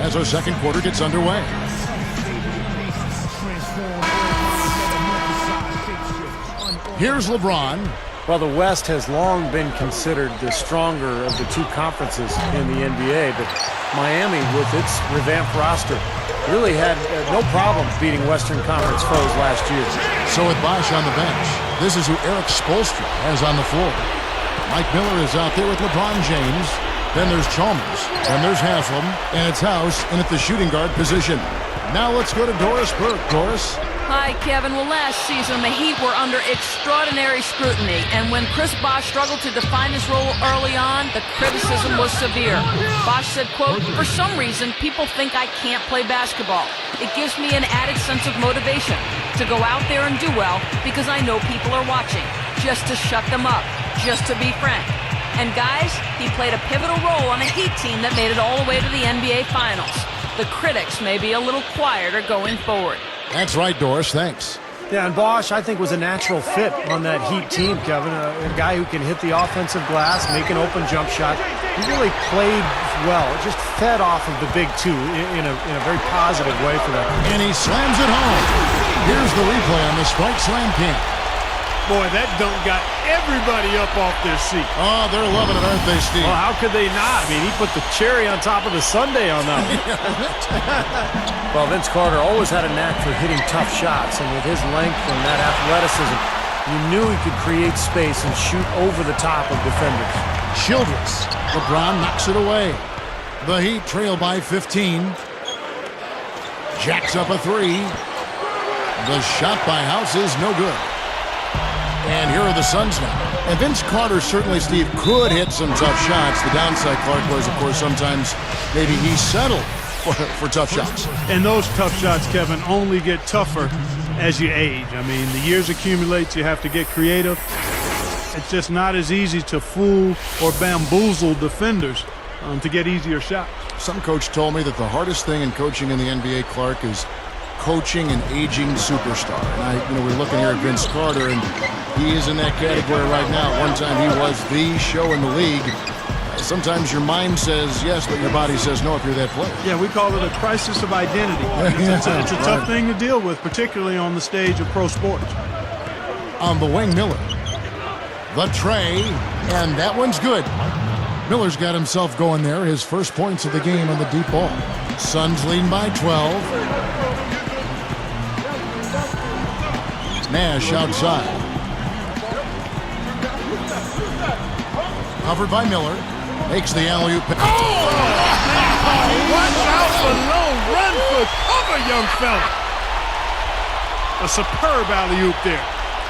as our second quarter gets underway. Here's LeBron. Well, the West has long been considered the stronger of the two conferences in the NBA, but Miami, with its revamped roster, really had no problems beating Western Conference foes last year. So with Bosh on the bench, this is who Eric Spoelstra has on the floor. Mike Miller is out there with LeBron James. Then there's Chalmers. Then there's Haslam. And it's House in at the shooting guard position. Now let's go to Doris Burke. Doris? Hi, Kevin. Well, last season, the Heat were under extraordinary scrutiny, and when Chris Bosh struggled to define his role early on, the criticism was severe. Bosh said, quote, "For some reason, people think I can't play basketball. It gives me an added sense of motivation to go out there and do well because I know people are watching, just to shut them up, just to be frank." And guys, he played a pivotal role on a Heat team that made it all the way to the NBA Finals. The critics may be a little quieter going forward. That's right, Doris. Thanks. Yeah, and Bosh, I think, was a natural fit on that Heat team, Kevin. A guy who can hit the offensive glass, make an open jump shot. He really played well. It just fed off of the big two in a very positive way for them. And he slams it home. Here's the replay on the Strike Slam cam. Boy, that dunk got everybody up off their seat. Oh, they're loving it, aren't they, Steve? Well, how could they not? I mean, he put the cherry on top of the sundae on that one. Well, Vince Carter always had a knack for hitting tough shots, and with his length and that athleticism, you knew he could create space and shoot over the top of defenders. Childress. LeBron knocks it away. The Heat trail by 15. Jacks up a three. The shot by House is no good. And here are the Suns now. And Vince Carter certainly, Steve, could hit some tough shots. The downside, Clark, was, of course, sometimes maybe he settled for tough shots. And those tough shots, Kevin, only get tougher as you age. I mean, the years accumulate. You have to get creative. It's just not as easy to fool or bamboozle defenders to get easier shots. Some coach told me that the hardest thing in coaching in the NBA, Clark, is coaching an aging superstar. And we're looking here at Vince Carter, and he is in that category right now. At one time, he was the show in the league. Sometimes your mind says yes, but your body says no if you're that player. Yeah, we call it a crisis of identity. It's a tough thing to deal with, particularly on the stage of pro sports. On the wing, Miller. The tray, and that one's good. Miller's got himself going there. His first points of the game on the deep ball. Suns leading by 12. Nash outside. Covered by Miller. Makes the alley-oop. Oh! Watch out for low. Run for cover, young fella. A superb alley-oop there.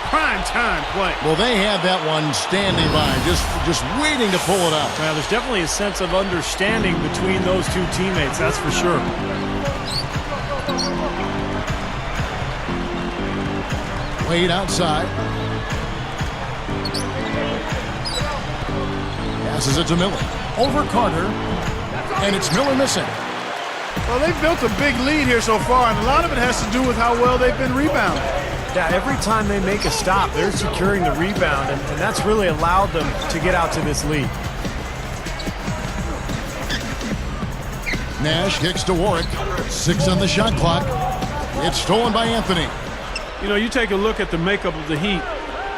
Prime time play. Well, they had that one standing by, just waiting to pull it out. Well, there's definitely a sense of understanding between those two teammates, that's for sure. Wade outside. Passes it to Miller. Over Carter. And it's Miller missing. Well, they've built a big lead here so far, and a lot of it has to do with how well they've been rebounding. Yeah, every time they make a stop, they're securing the rebound, and that's really allowed them to get out to this lead. Nash kicks to Warwick. 6 on the shot clock. It's stolen by Anthony. You know, you take a look at the makeup of the Heat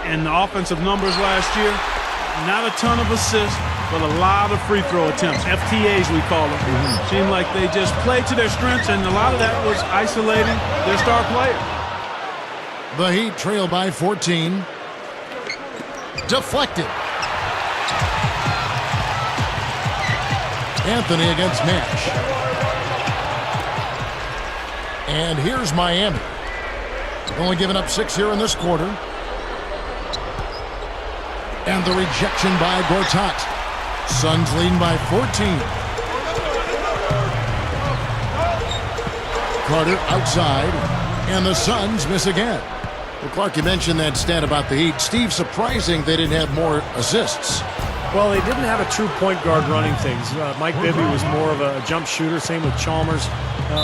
and the offensive numbers last year. Not a ton of assists, but a lot of free throw attempts. FTAs, we call them. Seemed like they just played to their strengths, and a lot of that was isolating their star player. The Heat trail by 14. Deflected. Anthony against Nash. And here's Miami. Only giving up 6 here in this quarter. And the rejection by Gortat. Suns leading by 14. Carter outside. And the Suns miss again. Well, Clark, you mentioned that stat about the Heat. Steve, surprising they didn't have more assists. Well, they didn't have a true point guard running things. Mike Bibby was more of a jump shooter, same with Chalmers.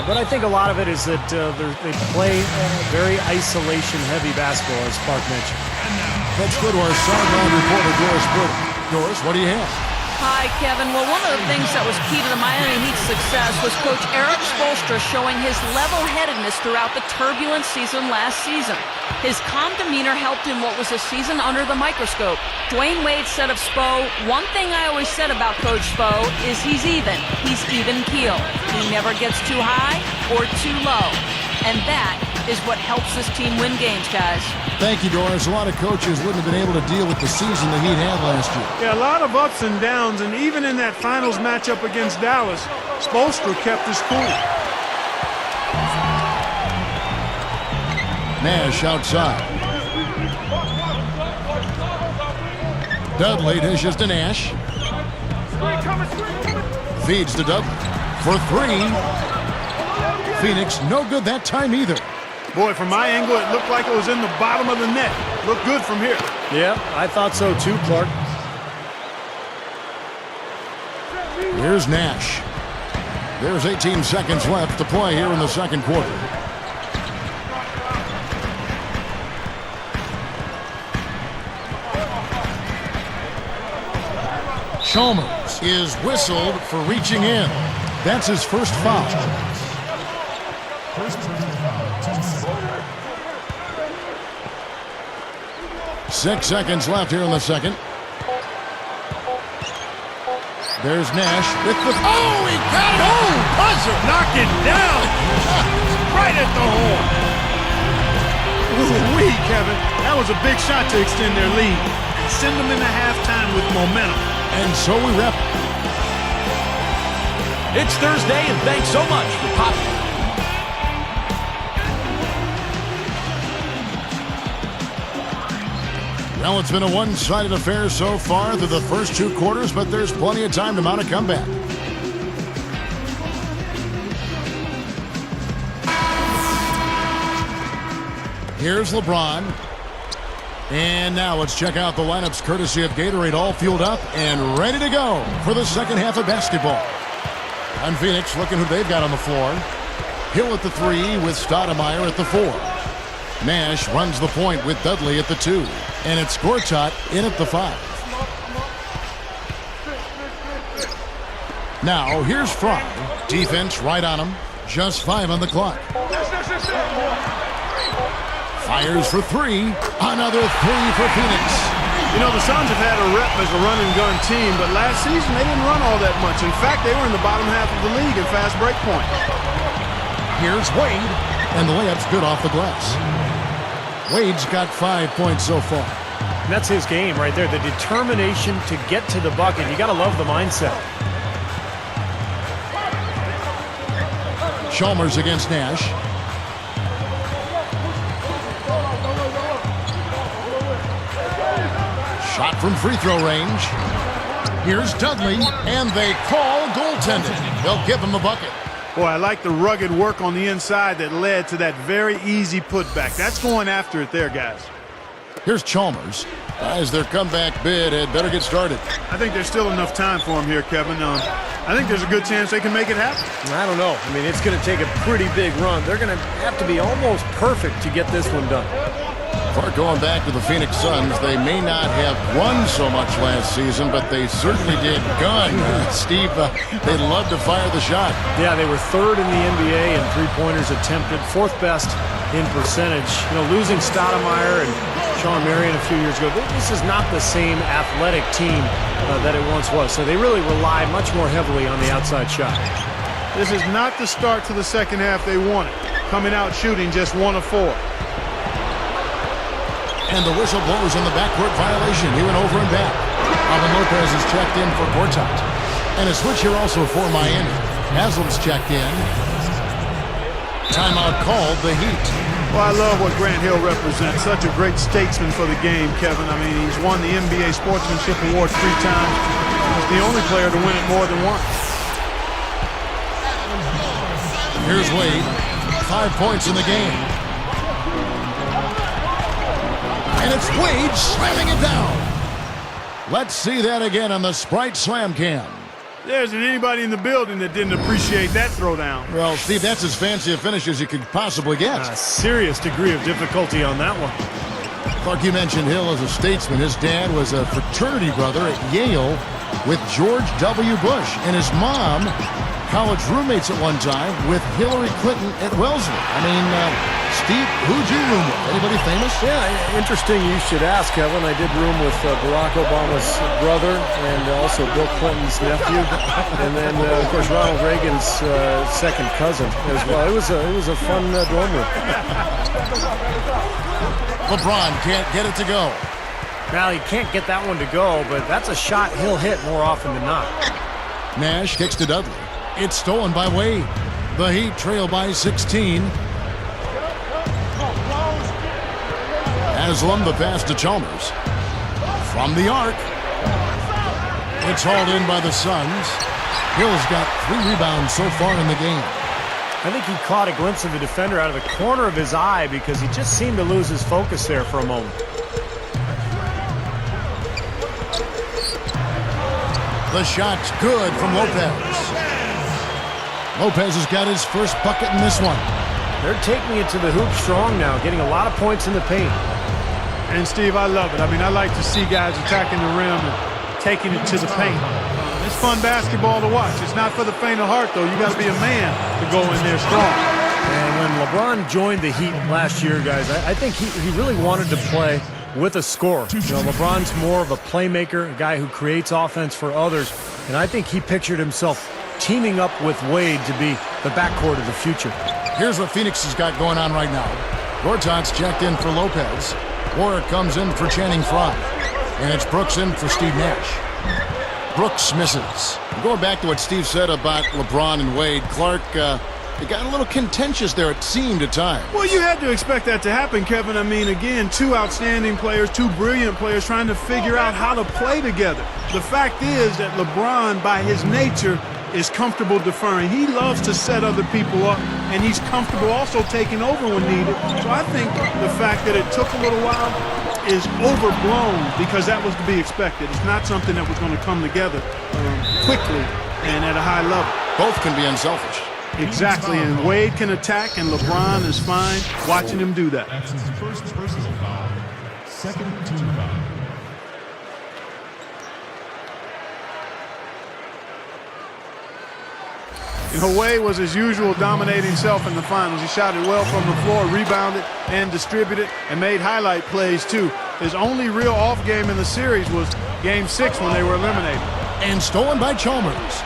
But I think a lot of it is that they play very isolation-heavy basketball, as Clark mentioned. Let's go to our sideline reporter, Doris Burke. Doris, what do you have? Hi, Kevin. Well, one of the things that was key to the Miami Heat's success was Coach Eric Spoelstra showing his level-headedness throughout the turbulent season last season. His calm demeanor helped in what was a season under the microscope. Dwayne Wade said of Spo, "One thing I always said about Coach Spo is he's even. He's even-keeled. He never gets too high or too low." And that is what helps this team win games, guys. Thank you, Doris. A lot of coaches wouldn't have been able to deal with the season the Heat had last year. Yeah, a lot of ups and downs, and even in that finals matchup against Dallas, Spoelstra kept his cool. Nash outside. Dudley dishes to Nash. Feeds to Dudley for three. Phoenix no good that time either. Boy, from my angle, it looked like it was in the bottom of the net. Looked good from here. Yeah, I thought so too, Clark. Here's Nash. There's 18 seconds left to play here in the second quarter. Chalmers is whistled for reaching in. That's his first foul. 6 seconds left here in the second. There's Nash with the... Oh, he got it! Oh, buzzer! Knocked it down! Right at the horn! Ooh-wee, Kevin. That was a big shot to extend their lead and send them into halftime with momentum. And so we wrap. It's Thursday, and thanks so much for popping. Well, it's been a one-sided affair so far through the first two quarters, but there's plenty of time to mount a comeback. Here's LeBron. And now let's check out the lineups courtesy of Gatorade, all fueled up and ready to go for the second half of basketball. And Phoenix looking who they've got on the floor. Hill at the 3 with Stoudemire at the 4. Nash runs the point with Dudley at the 2. And it's Gortat in at the 5. Now here's Fry. Defense right on him. Just 5 on the clock. Fires for 3. Another 3 for Phoenix. You know, the Suns have had a rep as a run-and-gun team, but last season they didn't run all that much. In fact, they were in the bottom half of the league in fast break point. Here's Wade. And the layup's good off the glass. Wade's got 5 points so far. That's his game right there. The determination to get to the bucket. You got to love the mindset. Chalmers against Nash. Shot from free throw range. Here's Dudley, and they call goaltending. They'll give him a bucket. Boy, I like the rugged work on the inside that led to that very easy putback. That's going after it there, guys. Here's Chalmers. As their comeback bid had better get started. I think there's still enough time for him here, Kevin. I think there's a good chance they can make it happen. I don't know. I mean, it's going to take a pretty big run. They're going to have to be almost perfect to get this one done. For going back to the Phoenix Suns, they may not have won so much last season, but they certainly did gun. Steve, they love to fire the shot. Yeah, they were 3rd in the NBA in three-pointers attempted, 4th best in percentage. You know, losing Stoudemire and Sean Marion a few years ago, this is not the same athletic team that it once was. So they really rely much more heavily on the outside shot. This is not the start to the second half they wanted. Coming out shooting just 1 of 4. And the whistle blows on the backcourt violation. He went over and back. Alvin Lopez is checked in for Gortat. And a switch here also for Miami. Haslam's checked in. Timeout called the Heat. Well, I love what Grant Hill represents. Such a great statesman for the game, Kevin. I mean, he's won the NBA Sportsmanship Award 3 times. He's the only player to win it more than once. Here's Wade. 5 points in the game. And it's Wade slamming it down. Let's see that again on the Sprite Slam Cam. There isn't anybody in the building that didn't appreciate that throwdown. Well, Steve, that's as fancy a finish as you could possibly get. A serious degree of difficulty on that one. Clark, you mentioned Hill as a statesman. His dad was a fraternity brother at Yale. with George W. Bush, and his mom, college roommates at one time with Hillary Clinton at Wellesley. I mean, Steve, who'd you room with? Anybody famous? Yeah, interesting you should ask, Kevin. I did room with Barack Obama's brother and also Bill Clinton's nephew, and then, of course, Ronald Reagan's second cousin as well. It was a fun dorm room. LeBron can't get it to go. Now, he can't get that one to go, but that's a shot he'll hit more often than not. Nash kicks to Dudley. It's stolen by Wade. The Heat trail by 16. Haslam, the pass to Chalmers. From the arc. It's hauled in by the Suns. Hill's got 3 rebounds so far in the game. I think he caught a glimpse of the defender out of the corner of his eye because he just seemed to lose his focus there for a moment. The shot's good from Lopez. Lopez has got his first bucket in this one. They're taking it to the hoop strong now, getting a lot of points in the paint. And, Steve, I love it. I mean, I like to see guys attacking the rim and taking it to the paint. It's fun basketball to watch. It's not for the faint of heart, though. You got to be a man to go in there strong. And when LeBron joined the Heat last year, guys, I think he really wanted to play with a scorer. You know, LeBron's more of a playmaker, a guy who creates offense for others, and I think he pictured himself teaming up with Wade to be the backcourt of the future. Here's what Phoenix has got going on right now. Gortat's checked in for Lopez. Warwick comes in for Channing Frye. And it's Brooks in for Steve Nash. Brooks misses. Going back to what Steve said about LeBron and Wade, Clark, it got a little contentious there, it seemed at times. Well, you had to expect that to happen, Kevin. I mean, again, 2 outstanding players, 2 brilliant players trying to figure out how to play together. The fact is that LeBron, by his nature, is comfortable deferring. He loves to set other people up, and he's comfortable also taking over when needed. So I think the fact that it took a little while is overblown because that was to be expected. It's not something that was going to come together quickly and at a high level. Both can be unselfish. Exactly, and Wade can attack, and LeBron is fine watching him do that. That's his first personal foul. Second team foul. You know, Wade was his usual dominating self in the finals. He shot it well from the floor, rebounded and distributed, and made highlight plays too. His only real off game in the series was Game 6 when they were eliminated. And stolen by Chalmers.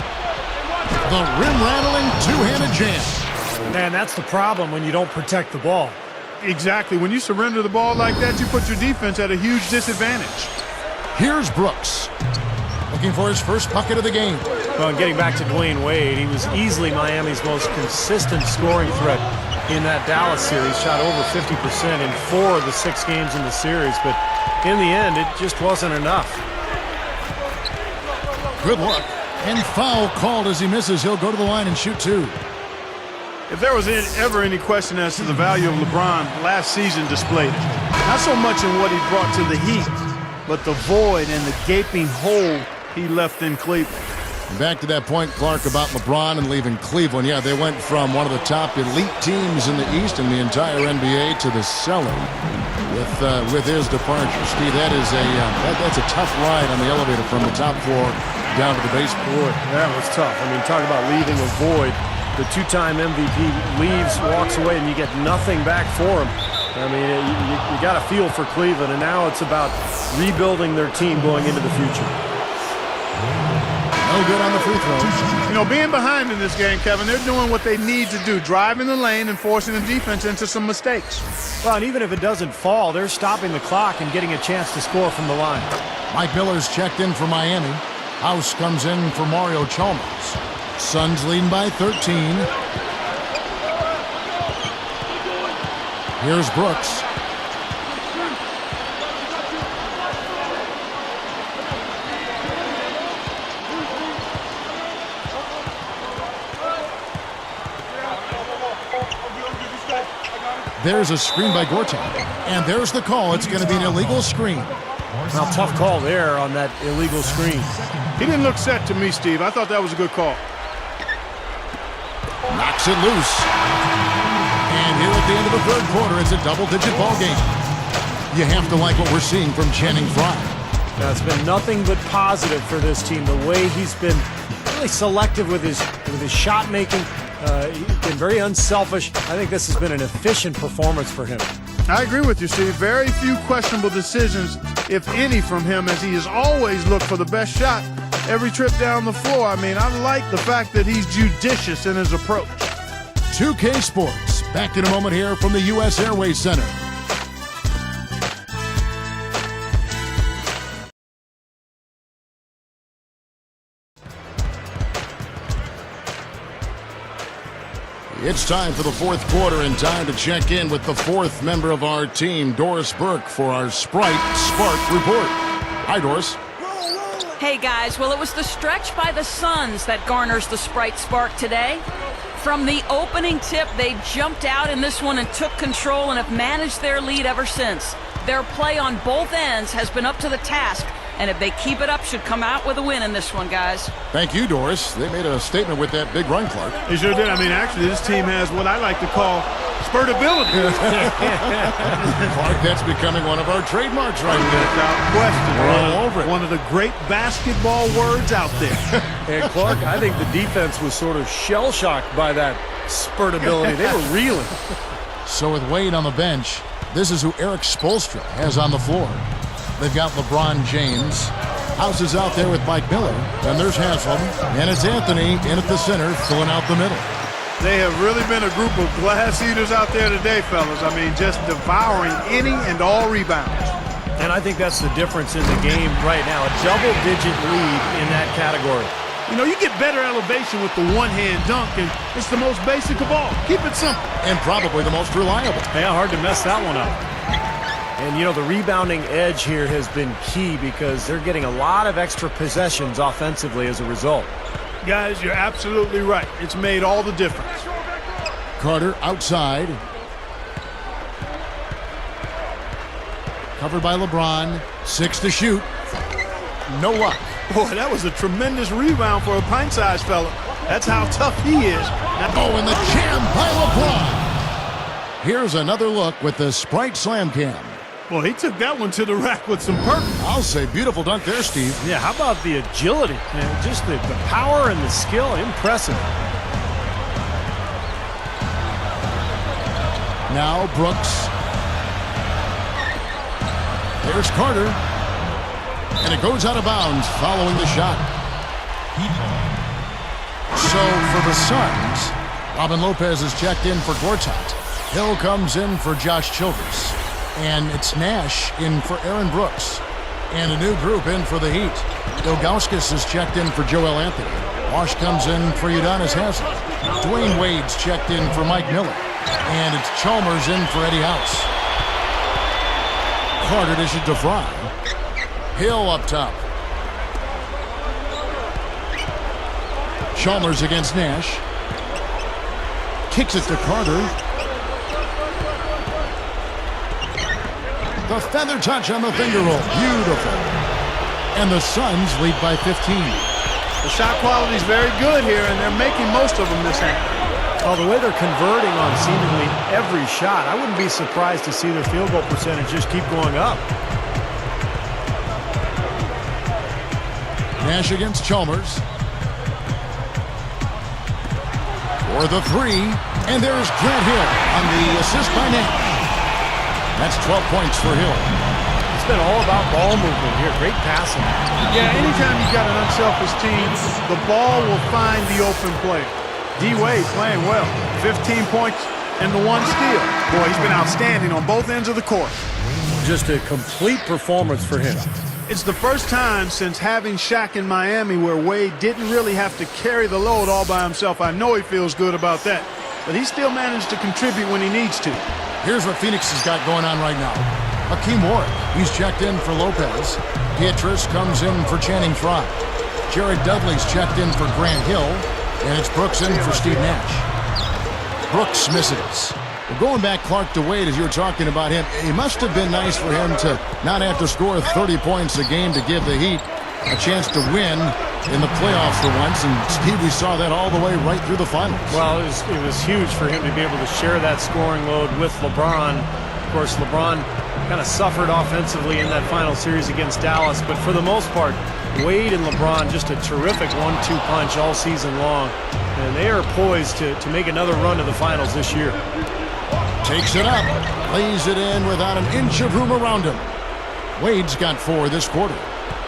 The rim-rattling two-handed jam. Man, that's the problem when you don't protect the ball. Exactly. When you surrender the ball like that, you put your defense at a huge disadvantage. Here's Brooks. Looking for his first bucket of the game. Well, and getting back to Dwayne Wade, he was easily Miami's most consistent scoring threat in that Dallas series. Shot over 50% in 4 of the 6 games in the series, but in the end, it just wasn't enough. Good look. And foul called as he misses. He'll go to the line and shoot 2. If there was ever any question as to the value of LeBron, last season displayed it. Not so much in what he brought to the Heat, but the void and the gaping hole he left in Cleveland. Back to that point, Clark, about LeBron and leaving Cleveland. Yeah, they went from one of the top elite teams in the East in the entire NBA to the cellar with his departure. Steve, that's a tough ride on the elevator from the top floor down to the basement. Boy, that was tough. I mean, talk about leaving a void. The 2-time MVP leaves, walks away, and you get nothing back for him. I mean, you got a feel for Cleveland, and now it's about rebuilding their team going into the future. No good on the free throw. You know, being behind in this game, Kevin, they're doing what they need to do, driving the lane and forcing the defense into some mistakes. Well, and even if it doesn't fall, they're stopping the clock and getting a chance to score from the line. Mike Miller's checked in for Miami. House comes in for Mario Chalmers. Suns leading by 13. Here's Brooks. There's a screen by Gortat. And there's the call. It's going to be an illegal screen. Well, tough call there on that illegal screen. He didn't look set to me, Steve. I thought that was a good call. Knocks it loose. And here at the end of the third quarter, it's a double-digit ball game. You have to like what we're seeing from Channing Frye. Now, it's been nothing but positive for this team. The way he's been really selective with his shot making. He's been very unselfish. I think this has been an efficient performance for him. I agree with you, Steve. Very few questionable decisions, if any, from him, as he has always looked for the best shot every trip down the floor. I mean, I like the fact that he's judicious in his approach. 2K Sports, back in a moment here from the U.S. Airways Center. It's time for the fourth quarter and time to check in with the fourth member of our team, Doris Burke, for our Sprite Spark Report. Hi, Doris. Hey guys, well, it was the stretch by the Suns that garners the Sprite Spark today. From the opening tip, they jumped out in this one and took control and have managed their lead ever since. Their play on both ends has been up to the task, and if they keep it up, should come out with a win in this one, guys. Thank you, Doris. They made a statement with that big run, Clark. They sure did. I mean, actually, this team has what I like to call spurtability. Clark, that's becoming one of our trademarks right there. Without question. We're all over it. One of the great basketball words out there. And Clark, I think the defense was sort of shell-shocked by that spurtability. They were reeling. So with Wade on the bench, this is who Eric Spoelstra has on the floor. They've got LeBron James. House is out there with Mike Miller. And there's Haslam. And it's Anthony in at the center, filling out the middle. They have really been a group of glass eaters out there today, fellas. I mean, just devouring any and all rebounds. And I think that's the difference in the game right now. A double-digit lead in that category. You know, you get better elevation with the one-hand dunk, and it's the most basic of all. Keep it simple. And probably the most reliable. Yeah, hard to mess that one up. And, you know, the rebounding edge here has been key because they're getting a lot of extra possessions offensively as a result. Guys, you're absolutely right. It's made all the difference. Carter outside. Covered by LeBron. 6 to shoot. No luck. Boy, that was a tremendous rebound for a pint-sized fella. That's how tough he is. Oh, and the jam by LeBron. Here's another look with the Sprite Slam Cam. Well, he took that one to the rack with some purpose. I'll say beautiful dunk there, Steve. Yeah, how about the agility? Man, just the power and the skill, impressive. Now Brooks. There's Carter. And it goes out of bounds following the shot. So for the Suns, Robin Lopez is checked in for Gortat. Hill comes in for Josh Childress. And it's Nash in for Aaron Brooks. And a new group in for the Heat. Ilgauskas is checked in for Joel Anthony. Wash comes in for Udonis Haslem. Dwayne Wade's checked in for Mike Miller. And it's Chalmers in for Eddie House. Carter dishes to Fry. Hill up top. Chalmers against Nash. Kicks it to Carter. The feather touch on the finger roll. Beautiful. And the Suns lead by 15. The shot quality is very good here, and they're making most of them this game. Oh, the way they're converting on seemingly every shot, I wouldn't be surprised to see their field goal percentage just keep going up. Nash against Chalmers. For the three. And there's Grant Hill on the assist by Nash. That's 12 points for Hill. It's been all about ball movement here. Great passing. Yeah, anytime you've got an unselfish team, the ball will find the open player. D-Wade playing well. 15 points and the 1 steal. Boy, he's been outstanding on both ends of the court. Just a complete performance for him. It's the first time since having Shaq in Miami where Wade didn't really have to carry the load all by himself. I know he feels good about that, but he still managed to contribute when he needs to. Here's what Phoenix has got going on right now. Hakeem Warrick, he's checked in for Lopez. Pietrus comes in for Channing Frye. Jared Dudley's checked in for Grant Hill. And it's Brooks in for Steve Nash. Brooks misses. Well, going back, Clark, to Wade, as you were talking about him, it must have been nice for him to not have to score 30 points a game to give the Heat a chance to win in the playoffs for once. And, Steve, we saw that all the way right through the finals. Well, it was huge for him to be able to share that scoring load with LeBron. Of course, LeBron kind of suffered offensively in that final series against Dallas, but for the most part, Wade and LeBron just a terrific 1-2 punch all season long, and they are poised to make another run to the finals this year. Takes it up, lays it in without an inch of room around him. Wade's got 4 this quarter.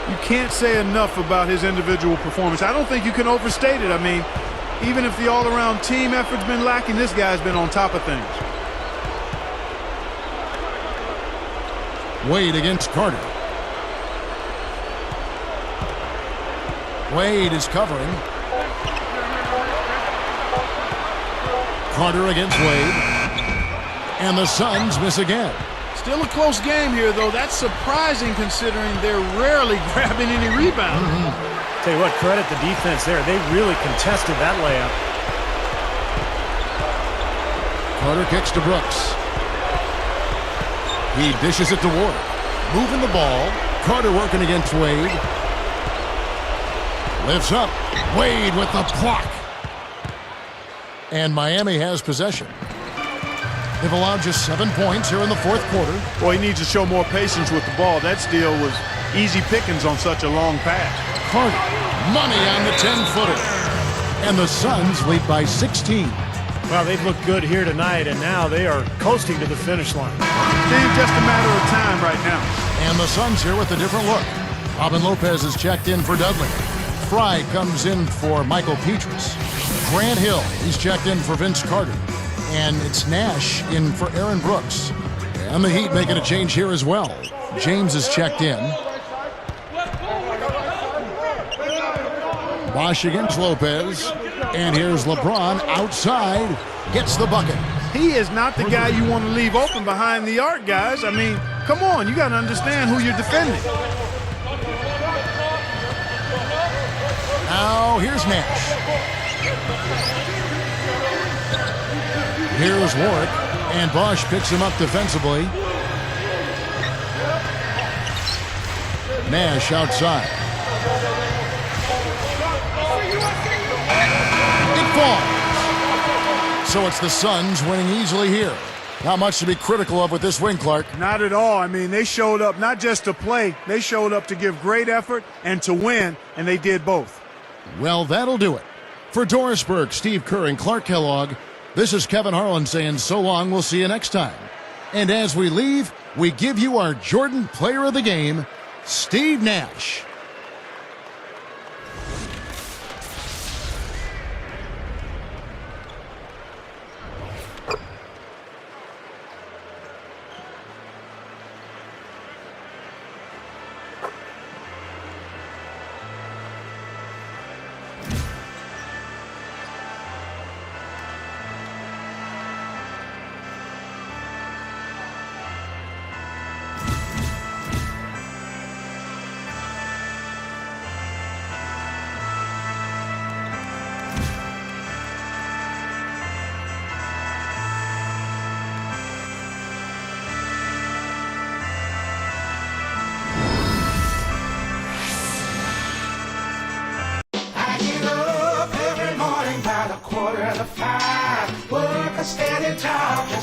You can't say enough about his individual performance. I don't think you can overstate it. I mean, even if the all-around team effort's been lacking, this guy's been on top of things. Wade against Carter. Wade is covering. Carter against Wade. And the Suns miss again. Still a close game here, though. That's surprising considering they're rarely grabbing any rebounds. Tell you what, credit the defense there. They really contested that layup. Carter kicks to Brooks. He dishes it to Ward. Moving the ball. Carter working against Wade. Lifts up. Wade with the block. And Miami has possession. They've allowed just 7 points here in the fourth quarter. Boy, he needs to show more patience with the ball. That steal was easy pickings on such a long pass. Carter, money on the 10-footer. And the Suns lead by 16. Well, they've looked good here tonight, and now they are coasting to the finish line. Seems just a matter of time right now. And the Suns here with a different look. Robin Lopez is checked in for Dudley. Fry comes in for Michael Petrus. Grant Hill, he's checked in for Vince Carter. And it's Nash in for Aaron Brooks. And the Heat making a change here as well. James is checked in. Bosh against Lopez. And here's LeBron outside. Gets the bucket. He is not the guy you want to leave open behind the arc, guys. I mean, come on. You got to understand who you're defending. Now here's Nash. Here's Warwick, and Bosh picks him up defensively. Nash outside. It falls. So it's the Suns winning easily here. Not much to be critical of with this win, Clark. Not at all. I mean, they showed up not just to play. They showed up to give great effort and to win, and they did both. Well, that'll do it. For Doris Burke, Steve Kerr, and Clark Kellogg, this is Kevin Harlan saying so long. We'll see you next time. And as we leave, we give you our Jordan Player of the Game, Steve Nash.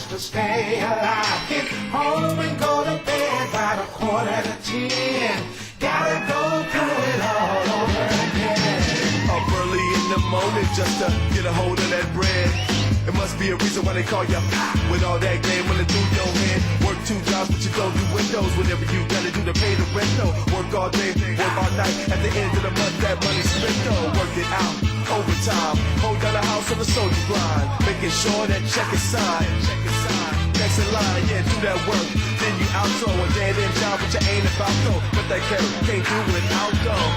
To stay alive, get home and go to bed by 9:45. Gotta go through it all over again. Up early in the morning just to get a hold of that bread. It must be a reason why they call you with all that game running through your head. Work 2 jobs, but you don't do windows. Whatever you gotta do to pay the rent, though. Work all day, work all night. At the end of the month, that money's spent, though. Work it out, overtime. Hold down the house on the soldier grind. Making sure that check is signed. Next in line, yeah, do that work. Then you out so a dead end job, but you ain't about though. But that can't do without though.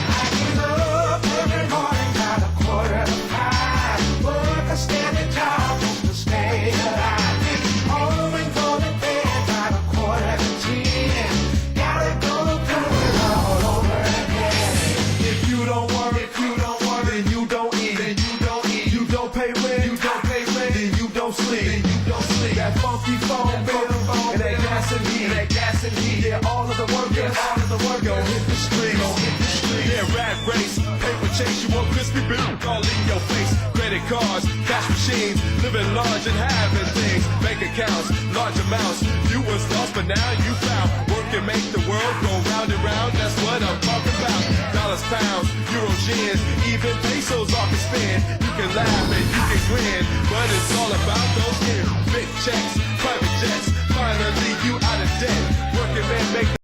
I get up every morning by 4:45. Work a steady job just to stay alive. Get home and go to bed by 9:45. Gotta go through it all over again. If you don't work, then you don't eat. You don't pay rent, then you don't sleep. That funky phone bill and that gas and heat. Yeah, all of the workers gon' hit the streets. Yeah, rat race, paper chase, you want crispy bill. all in your face. Credit cards, cash machines, living large and having things. Bank accounts, large amounts. You was lost, but now you found. Work and make the world go round and round. That's what I'm talking about. Dollars, pounds, euros, yens, even pesos all can spend. You can laugh and you can grin, but it's all about those years. Big checks, private jets.